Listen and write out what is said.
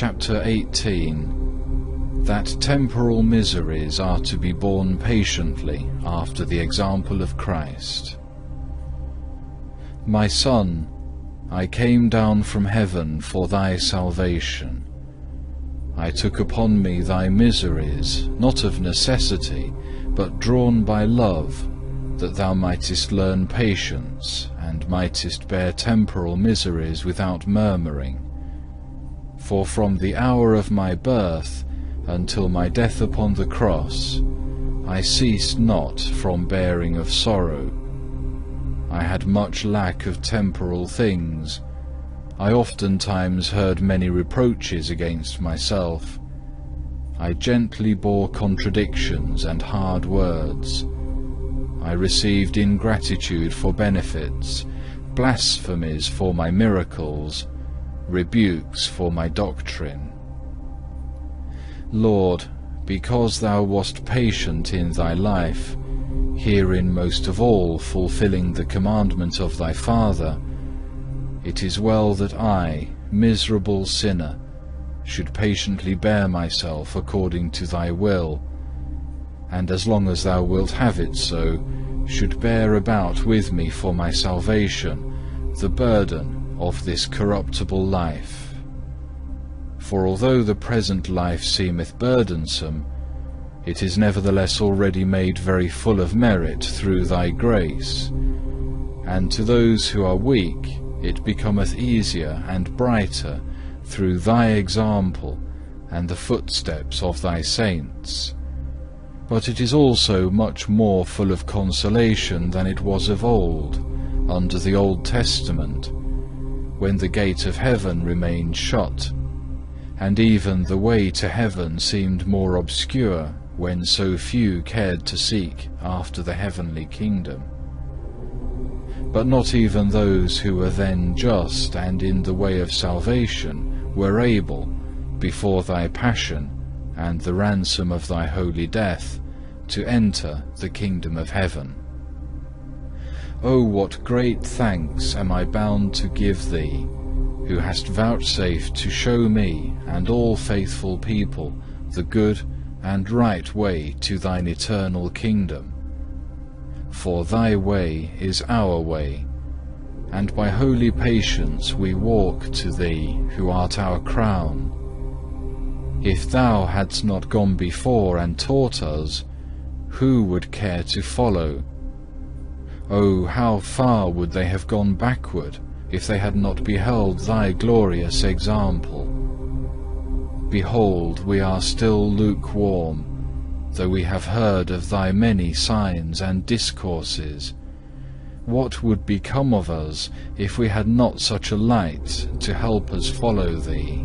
chapter 18, that temporal miseries are to be borne patiently after the example of Christ. My Son, I came down from heaven for thy salvation. I took upon me thy miseries, not of necessity, but drawn by love, that thou mightest learn patience, and mightest bear temporal miseries without murmuring. For from the hour of my birth until my death upon the cross, I ceased not from bearing of sorrow. I had much lack of temporal things. I oftentimes heard many reproaches against myself. I gently bore contradictions and hard words. I received ingratitude for benefits, blasphemies for my miracles, rebukes for my doctrine. Lord, because thou wast patient in thy life, herein most of all fulfilling the commandment of thy Father, it is well that I, miserable sinner, should patiently bear myself according to thy will, and as long as thou wilt have it so, should bear about with me for my salvation the burden of this corruptible life. For although the present life seemeth burdensome, it is nevertheless already made very full of merit through thy grace, and to those who are weak it becometh easier and brighter through thy example and the footsteps of thy saints. But it is also much more full of consolation than it was of old, under the Old Testament, when the gate of heaven remained shut, and even the way to heaven seemed more obscure when so few cared to seek after the heavenly kingdom. But not even those who were then just and in the way of salvation were able, before thy passion and the ransom of thy holy death, to enter the kingdom of heaven. O what great thanks am I bound to give thee, who hast vouchsafed to show me and all faithful people the good and right way to thine eternal kingdom. For thy way is our way, and by holy patience we walk to thee who art our crown. If thou hadst not gone before and taught us, who would care to follow? Oh, how far would they have gone backward if they had not beheld thy glorious example? Behold, we are still lukewarm, though we have heard of thy many signs and discourses. What would become of us if we had not such a light to help us follow thee?